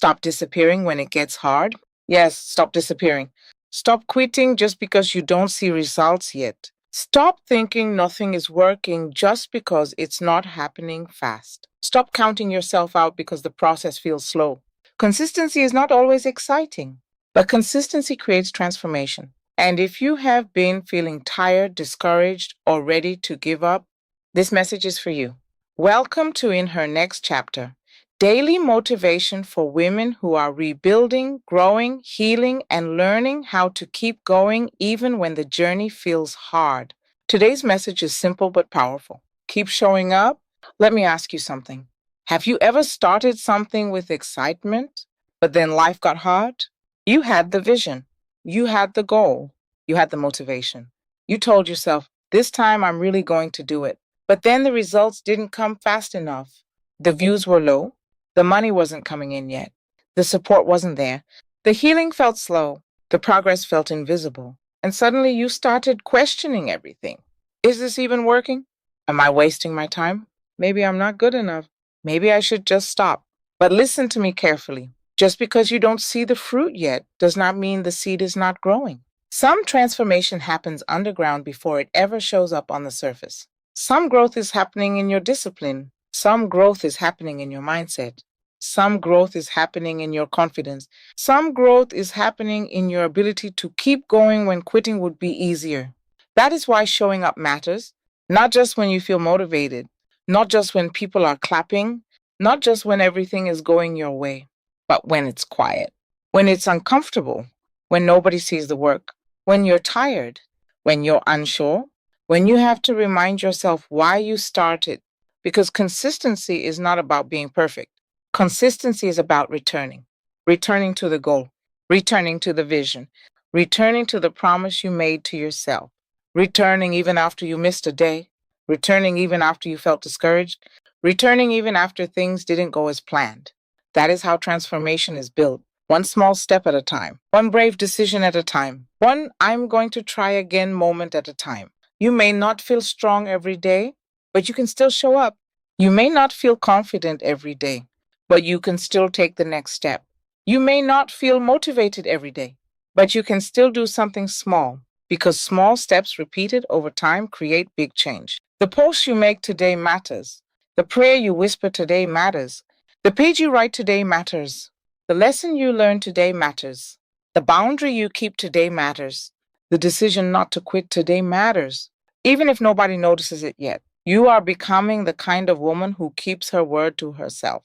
Stop disappearing when it gets hard. Yes, stop disappearing. Stop quitting just because you don't see results yet. Stop thinking nothing is working just because it's not happening fast. Stop counting yourself out because the process feels slow. Consistency is not always exciting, but consistency creates transformation. And if you have been feeling tired, discouraged, or ready to give up, this message is for you. Welcome to In Her Next Chapter, daily motivation for women who are rebuilding, growing, healing, and learning how to keep going even when the journey feels hard. Today's message is simple but powerful. Keep showing up. Let me ask you something. Have you ever started something with excitement, but then life got hard? You had the vision, you had the goal, you had the motivation. You told yourself, this time I'm really going to do it. But then the results didn't come fast enough. The views were low, the money wasn't coming in yet, the support wasn't there, the healing felt slow, the progress felt invisible, and suddenly you started questioning everything. Is this even working? Am I wasting my time? Maybe I'm not good enough. Maybe I should just stop. But listen to me carefully. Just because you don't see the fruit yet does not mean the seed is not growing. Some transformation happens underground before it ever shows up on the surface. Some growth is happening in your discipline. Some growth is happening in your mindset. Some growth is happening in your confidence. Some growth is happening in your ability to keep going when quitting would be easier. That is why showing up matters, not just when you feel motivated, not just when people are clapping, not just when everything is going your way, but when it's quiet, when it's uncomfortable, when nobody sees the work, when you're tired, when you're unsure, when you have to remind yourself why you started. Because consistency is not about being perfect. Consistency is about returning to the goal, returning to the vision, returning to the promise you made to yourself, returning even after you missed a day, returning even after you felt discouraged, returning even after things didn't go as planned. That is how transformation is built, one small step at a time, one brave decision at a time, one I'm going to try again moment at a time. You may not feel strong every day, but you can still show up. You may not feel confident every day, but you can still take the next step. You may not feel motivated every day, but you can still do something small because small steps repeated over time create big change. The post you make today matters. The prayer you whisper today matters. The page you write today matters. The lesson you learn today matters. The boundary you keep today matters. The decision not to quit today matters. Even if nobody notices it yet, you are becoming the kind of woman who keeps her word to herself.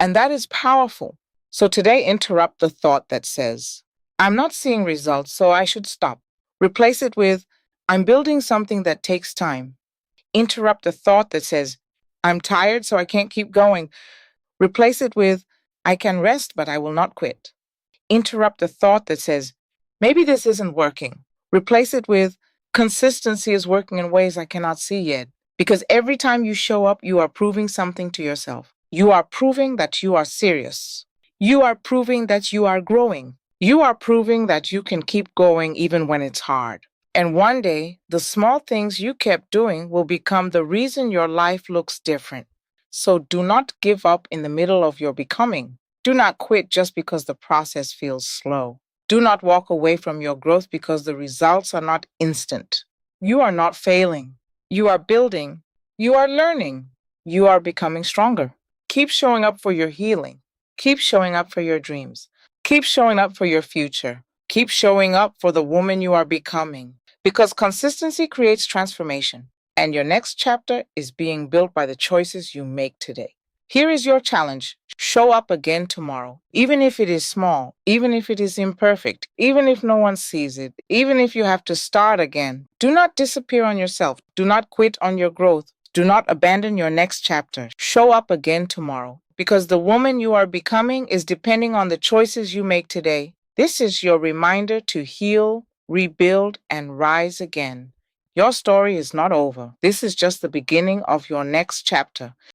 And that is powerful. So today, interrupt the thought that says, I'm not seeing results, so I should stop. Replace it with, I'm building something that takes time. Interrupt the thought that says, I'm tired, so I can't keep going. Replace it with, I can rest, but I will not quit. Interrupt the thought that says, maybe this isn't working. Replace it with, consistency is working in ways I cannot see yet. Because every time you show up, you are proving something to yourself. You are proving that you are serious. You are proving that you are growing. You are proving that you can keep going even when it's hard. And one day, the small things you kept doing will become the reason your life looks different. So do not give up in the middle of your becoming. Do not quit just because the process feels slow. Do not walk away from your growth because the results are not instant. You are not failing. You are building. You are learning. You are becoming stronger. Keep showing up for your healing. Keep showing up for your dreams. Keep showing up for your future. Keep showing up for the woman you are becoming. Because consistency creates transformation. And your next chapter is being built by the choices you make today. Here is your challenge. Show up again tomorrow, even if it is small, even if it is imperfect, even if no one sees it, even if you have to start again. Do not disappear on yourself. Do not quit on your growth. Do not abandon your next chapter. Show up again tomorrow because the woman you are becoming is depending on the choices you make today. This is your reminder to heal, rebuild, and rise again. Your story is not over. This is just the beginning of your next chapter.